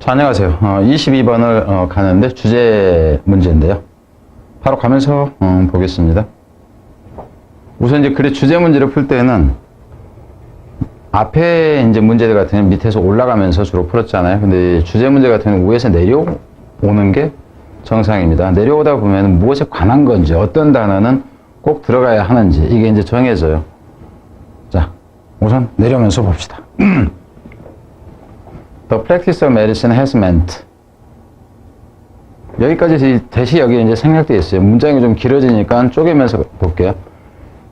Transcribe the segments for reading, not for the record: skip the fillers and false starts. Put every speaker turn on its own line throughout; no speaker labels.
자, 안녕하세요. 22번을 가는데 주제 문제인데요. 바로 가면서 보겠습니다. 우선 이제 글의 주제 문제를 풀 때는 앞에 이제 문제들 같은 경우는 밑에서 올라가면서 주로 풀었잖아요. 근데 주제 문제 같은 경우는 위에서 내려오는 게 정상입니다. 내려오다 보면 무엇에 관한 건지, 어떤 단어는 꼭 들어가야 하는지, 이게 이제 정해져요. 자, 우선 내려오면서 봅시다. The practice of medicine has meant. 여기까지 대시 여기 이제 생략되어 있어요. 문장이 좀 길어지니까 쪼개면서 볼게요.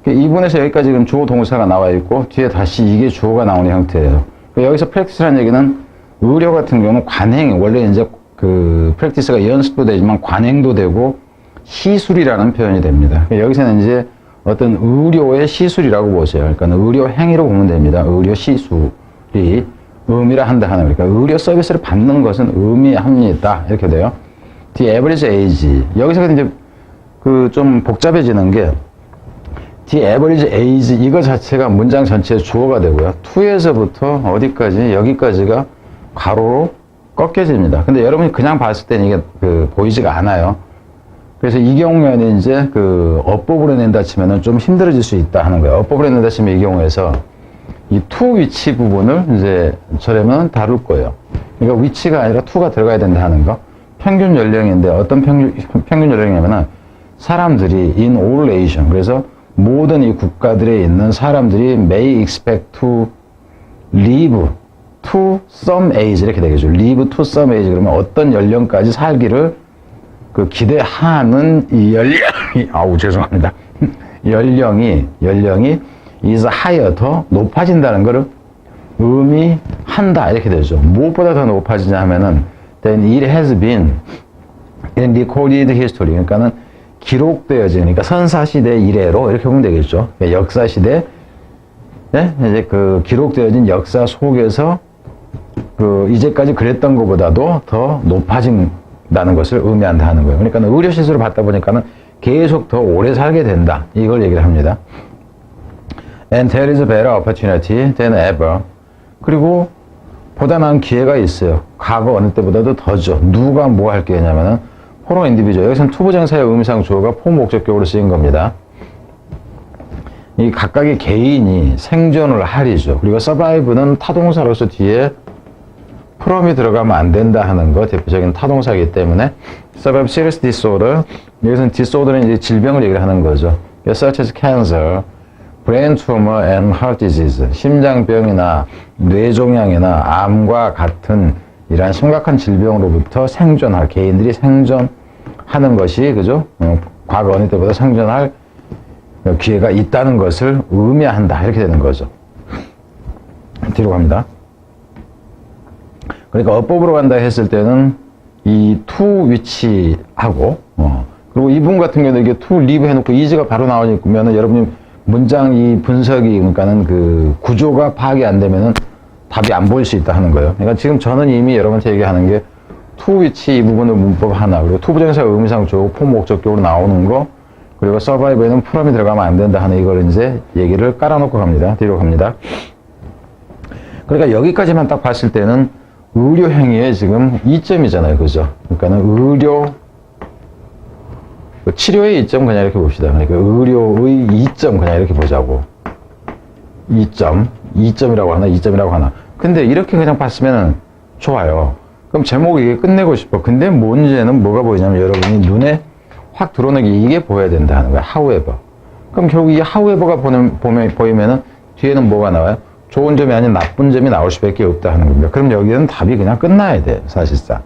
이 부분에서 여기까지 지금 주어 동사가 나와 있고, 뒤에 다시 이게 주어가 나오는 형태예요. 여기서 practice라는 얘기는 의료 같은 경우는 관행, 원래 이제 그 practice가 연습도 되지만 관행도 되고 시술이라는 표현이 됩니다. 여기서는 이제 어떤 의료의 시술이라고 보세요. 그러니까 의료 행위로 보면 됩니다. 의료 시술이 의미라 한다 하는, 그러니까 의료 서비스를 받는 것은 의미합니다. 이렇게 돼요. The average age. 여기서 이제 그 좀 복잡해지는 게 The average age 이거 자체가 문장 전체의 주어가 되고요. to에서부터 어디까지 여기까지가 괄호로 꺾여집니다. 근데 여러분이 그냥 봤을 때는 이게 보이지가 않아요. 그래서 이 경우에는 이제 어법으로 낸다 치면은 좀 힘들어질 수 있다 하는 거예요. 어법으로 낸다 치면 이 경우에서 이 to 위치 부분을 이제 저려면 다룰 거예요. 그러니까 위치가 아니라 to가 들어가야 된다 하는 거. 평균 연령인데 어떤 평균 연령이냐면은 사람들이 in all nation. 그래서 모든 이 국가들에 있는 사람들이 may expect to live to some age 이렇게 되겠죠. live to some age 그러면 어떤 연령까지 살기를 기대하는 이 연령이 죄송합니다. 연령이 is higher 더 높아진다는 것을 의미한다 이렇게 되죠. 무엇보다 더 높아지냐 하면은 then it has been in recorded history 그러니까는 기록되어진 그러니까 선사시대 이래로 이렇게 보면 되겠죠. 역사시대 이제 기록되어진 역사 속에서 이제까지 그랬던 것보다도 더 높아진다는 것을 의미한다 하는 거예요. 그러니까 의료 시술을 받다 보니까는 계속 더 오래 살게 된다. 이걸 얘기를 합니다. And there is a better opportunity than ever. 그리고 보다 나은 기회가 있어요. 과거 어느 때보다도 더죠. 누가 뭐 할 기회냐면은 for individual. 여기서는 투부정사의 의미상 주어가 포목적격으로 쓰인 겁니다. 이 각각의 개인이 생존을 하리죠. 그리고 survive는 타동사로서 뒤에 from이 들어가면 안 된다 하는 거 대표적인 타동사이기 때문에 survive serious disorder. 여기서는 disorder는 이제 질병을 얘기를 하는 거죠. such as cancer, brain tumor and heart disease. 심장병이나 뇌종양이나 암과 같은 이러한 심각한 질병으로부터 생존할 개인들이 생존하는 것이 그죠? 과거 어느 때보다 생존할 기회가 있다는 것을 의미한다 이렇게 되는 거죠. 뒤로 갑니다. 그러니까 어법으로 간다 했을 때는 이 to 위치하고 그리고 이 부분 같은 경우는 이게 to live 해놓고 is가 바로 나오니까 여러분이 문장 이 분석이 그러니까는 구조가 파악이 안 되면은 답이 안 보일 수 있다 하는 거예요. 그러니까 지금 저는 이미 여러분한테 얘기하는 게 to 위치 이 부분을 문법 하나 그리고 투부정사 의미상 주어 포목적격으로 나오는 거 그리고 survive에는 from이 들어가면 안 된다 하는 이걸 이제 얘기를 깔아놓고 갑니다. 뒤로 갑니다. 그러니까 여기까지만 딱 봤을 때는 의료 행위에 지금 이점이잖아요. 그죠? 그러니까는 의료 치료의 이점 그냥 이렇게 봅시다. 그러니까 의료의 이점 그냥 이렇게 보자고. 이점이라고 하나, 이점이라고 하나. 근데 이렇게 그냥 봤으면 좋아요. 그럼 제목 이게 끝내고 싶어. 근데 문제는 뭐가 보이냐면 여러분이 눈에 확 들어오는 이게 보여야 된다 하는 거야. however. 그럼 결국 이 however가 보이면은 뒤에는 뭐가 나와요? 좋은 점이 아닌 나쁜 점이 나올 수밖에 없다 하는 겁니다. 그럼 여기는 답이 그냥 끝나야 돼, 사실상.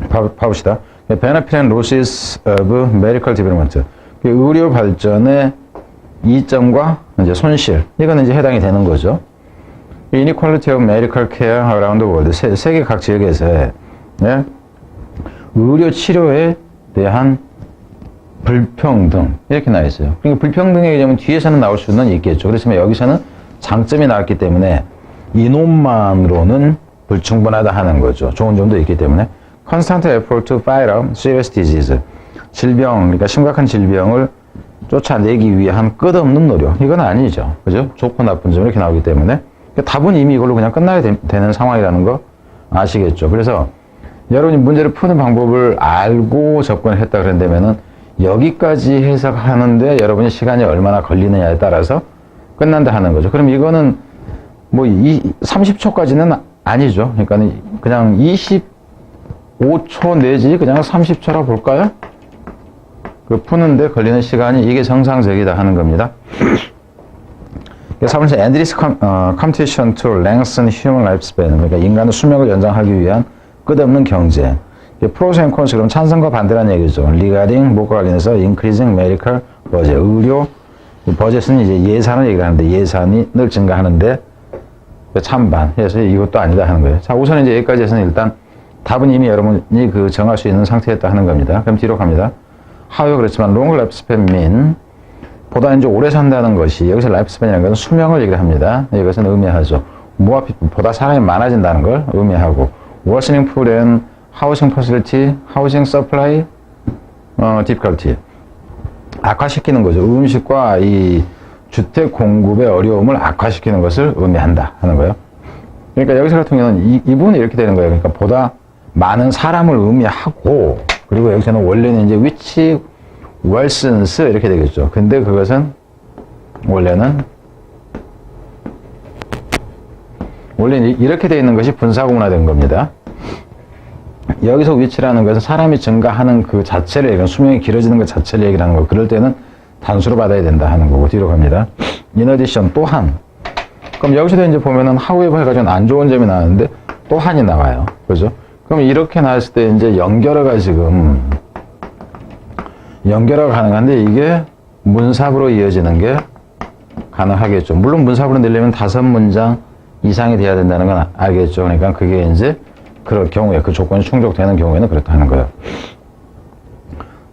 봐봅시다. benefit and losses of medical development. 의료 발전의 이점과 이제 손실. 이거는 이제 해당이 되는 거죠. inequality of medical care around the world. 세계 각 지역에서의 의료 치료에 대한 불평등. 이렇게 나와 있어요. 그러니까 불평등의 개념은 뒤에서는 나올 수는 있겠죠. 그렇지만 여기서는 장점이 나왔기 때문에 이놈만으로는 불충분하다 하는 거죠. 좋은 점도 있기 때문에. constant effort to fight off serious disease. 질병, 그러니까 심각한 질병을 쫓아내기 위한 끝없는 노력. 이건 아니죠. 그죠? 좋고 나쁜 점 이렇게 나오기 때문에. 그러니까 답은 이미 이걸로 그냥 끝나야 되는 상황이라는 거 아시겠죠? 그래서 여러분이 문제를 푸는 방법을 알고 접근을 했다 그런다면은 여기까지 해석하는데 여러분이 시간이 얼마나 걸리느냐에 따라서 끝난다 하는 거죠. 그럼 이거는 뭐 30초까지는 아니죠. 그러니까 그냥 25초 내지 그냥 30초라 볼까요? 그 푸는데 걸리는 시간이 이게 정상적이다 하는 겁니다. 그래서 endless competition to lengthen human lifespan. 그러니까 인간의 수명을 연장하기 위한 끝없는 경제. pros and cons, 그럼 찬성과 반대라는 얘기죠. regarding 뭐가 관련해서 increasing medical budget. 의료 버젯은 이제 예산을 얘기를 하는데 예산이 늘 증가하는데 찬반 해서 이것도 아니다 하는 거예요. 자, 우선 이제 여기까지 해서는 일단 답은 이미 여러분이 그 정할 수 있는 상태였다 하는 겁니다. 그럼 뒤로 갑니다. 하여 그렇지만 long lifespan mean 보다 이제 오래 산다는 것이 여기서 lifespan이라는 것은 수명을 얘기를 합니다. 이것은 의미하죠. more people 보다 사람이 많아진다는 걸 의미하고 worsening food and housing facility, housing supply, difficulty 악화시키는 거죠. 음식과 이 주택 공급의 어려움을 악화시키는 것을 의미한다 하는 거예요. 그러니까 여기서 같은 경우는 이 부분이 이렇게 되는 거예요. 그러니까 보다 많은 사람을 의미하고 그리고 여기서는 원래는 이제 which worsens 이렇게 되겠죠. 근데 그것은 원래는 이렇게 되어 있는 것이 분사구문화된 겁니다. 여기서 which라는 것은 사람이 증가하는 그 자체를 얘기하는 수명이 길어지는 것 자체를 얘기하는 거. 그럴 때는 단수로 받아야 된다 하는 거고 뒤로 갑니다. In addition 또한 그럼 여기서도 이제 보면은 however 해가지고 안 좋은 점이 나왔는데 또한이 나와요. 그죠? 그럼 이렇게 나왔을 때 이제 연결어가 가능한데 이게 문사부로 이어지는 게 가능하겠죠. 물론 문사부로 내려면 5문장 이상이 돼야 된다는 건 알겠죠. 그러니까 그게 이제 그럴 경우에 그 조건이 충족되는 경우에는 그렇다 하는 거예요.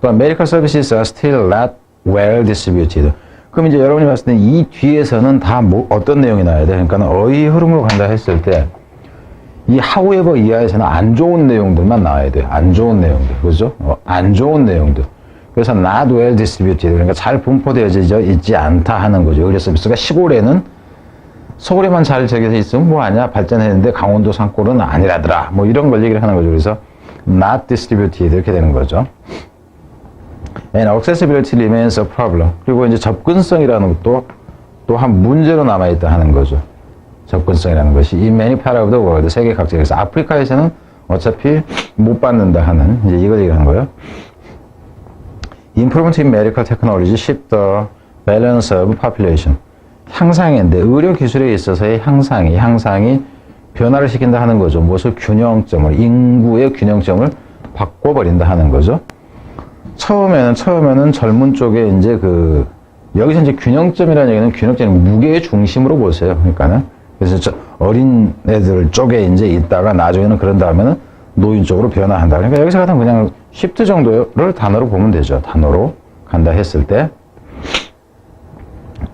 또한 medical services are still not well distributed. 그럼 이제 여러분이 봤을 때 이 뒤에서는 다 어떤 내용이 나와야 돼? 그러니까 어휘 흐름으로 간다 했을 때 이 however 이하에서는 안 좋은 내용들만 나와야 돼. 안 좋은 내용들. 그죠? 안 좋은 내용들. 그래서 not well distributed. 그러니까 잘 분포되어져 있지 않다 하는 거죠. 의료 서비스가 시골에는 서울에만 잘 적용돼 있으면 뭐하냐? 발전했는데 강원도 산골은 아니라더라. 뭐 이런 걸 얘기를 하는 거죠. 그래서 not distributed 이렇게 되는 거죠. And accessibility remains a problem. 그리고 이제 접근성이라는 것도 또한 문제로 남아있다 하는 거죠. 접근성이라는 것이 in many parts of the world, 세계 각지에서 아프리카에서는 어차피 못 받는다 하는 이제 이걸 얘기하는 거예요. Improvement in medical technology shift the balance of population. 향상인데 의료 기술에 있어서의 향상이 변화를 시킨다 하는 거죠. 무엇을 균형점을 인구의 균형점을 바꿔버린다 하는 거죠. 처음에는 젊은 쪽에 이제 여기서 이제 균형점이라는 얘기는 균형점이 무게의 중심으로 보세요. 그러니까는 그래서 어린 애들 쪽에 이제 있다가 나중에는 그런 다음에는 노인 쪽으로 변화한다. 그러니까 여기서 같은 그냥 shift 정도를 단어로 보면 되죠. 단어로 간다 했을 때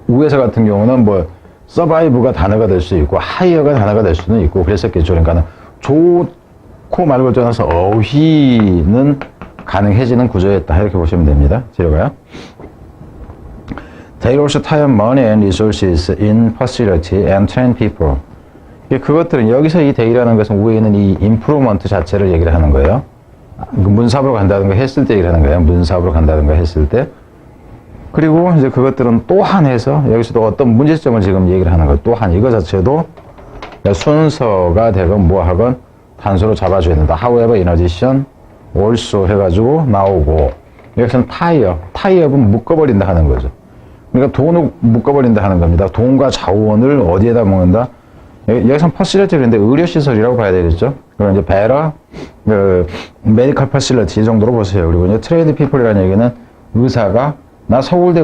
위에서 같은 경우는 뭐 survive가 단어가 될 수 있고 higher가 단어가 될 수는 있고 그랬었겠죠. 그러니까는 좋고 말고 떠나서 어휘는 가능해지는 구조였다 이렇게 보시면 됩니다. 뒤로가요. They also tie money and resources in facility and train people. 그것들은 여기서 이 they라는 것은 위에 있는 이 improvement 자체를 얘기를 하는 거예요. 문사부로 간다든가 했을 때 얘기를 하는 거예요. 문사부로 간다든가 했을 때. 그리고 이제 그것들은 또한 해서 여기서도 어떤 문제점을 지금 얘기를 하는 거예요. 또한 이거 자체도 순서가 되건 뭐 하건 단수로 잡아줘야 된다. However, in addition, also 해가지고 나오고 여기서는 타이업은 묶어버린다 하는 거죠. 그러니까 돈을 묶어버린다 하는 겁니다. 돈과 자원을 어디에다 먹는다? 여기서는 facility인데 의료시설이라고 봐야 되겠죠. 그럼 이제 better, medical facility 이 정도로 보세요. 그리고 이제 trained people이라는 얘기는 의사가 나 서울대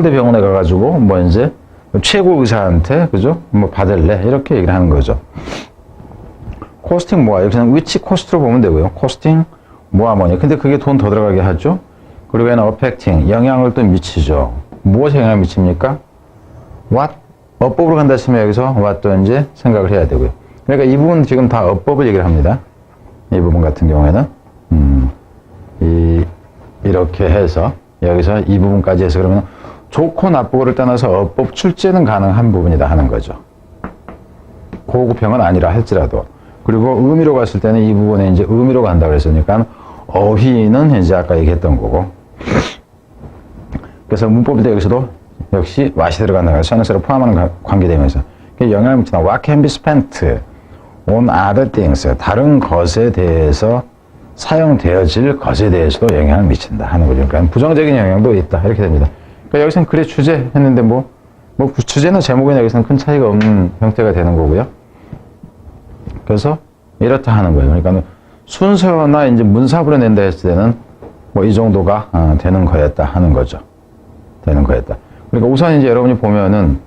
병원에 가가지고 뭐 이제 최고 의사한테 그죠? 뭐 받을래 이렇게 얘기를 하는 거죠. 코스팅 뭐야? 여기서는 which cost로 보면 되고요. 코스팅 뭐니? 근데 그게 돈 더 들어가게 하죠. 그리고 얘는 affecting 영향을 또 미치죠. 무엇에 영향을 미칩니까? what 어법으로 간다 했으면 여기서 what도 이제 생각을 해야 되고요. 그러니까 이 부분 지금 다 어법을 얘기를 합니다. 이 부분 같은 경우에는 이렇게 해서 여기서 이 부분까지 해서 그러면 좋고 나쁘고를 떠나서 어법 출제는 가능한 부분이다 하는 거죠. 고급형은 아니라 할지라도. 그리고 의미로 갔을 때는 이 부분에 이제 의미로 간다 그랬으니까 어휘는 이제 아까 얘기했던 거고. 그래서 문법일 때 여기서도 역시 what이 들어간다는 거예요. 선행사를 포함하는 관계되면서. 영향을 미친다. What can be spent on other things. 다른 것에 대해서 사용되어질 것에 대해서도 영향을 미친다 하는 거죠. 그러니까 부정적인 영향도 있다. 이렇게 됩니다. 그러니까 여기서는 글의 주제 했는데 주제나 제목이나 여기서는 큰 차이가 없는 형태가 되는 거고요. 그래서 이렇다 하는 거예요. 그러니까 순서나 이제 문사부로 낸다 했을 때는 이 정도가 되는 거였다 하는 거죠. 되는 거였다. 그러니까 우선 이제 여러분이 보면은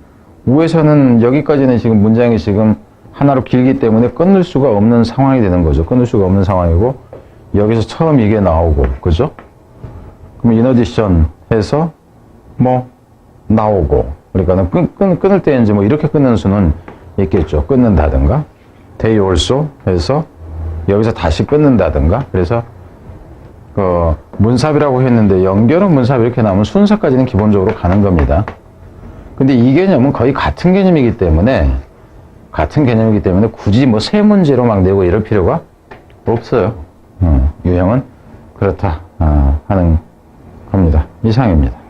우에서는 여기까지는 지금 문장이 지금 하나로 길기 때문에 끊을 수가 없는 상황이 되는 거죠. 끊을 수가 없는 상황이고 여기서 처음 이게 나오고 그죠? 그럼 in addition 해서 나오고 그러니까 끊을 때 이제 이렇게 끊는 수는 있겠죠. 끊는다든가 they also 해서 여기서 다시 끊는다든가 그래서 문삽이라고 했는데 연결은 문삽 이렇게 나오면 순서까지는 기본적으로 가는 겁니다. 근데 이 개념은 거의 같은 개념이기 때문에 굳이 세 문제로 막 내고 이럴 필요가 없어요. 유형은 그렇다 하는 겁니다. 이상입니다.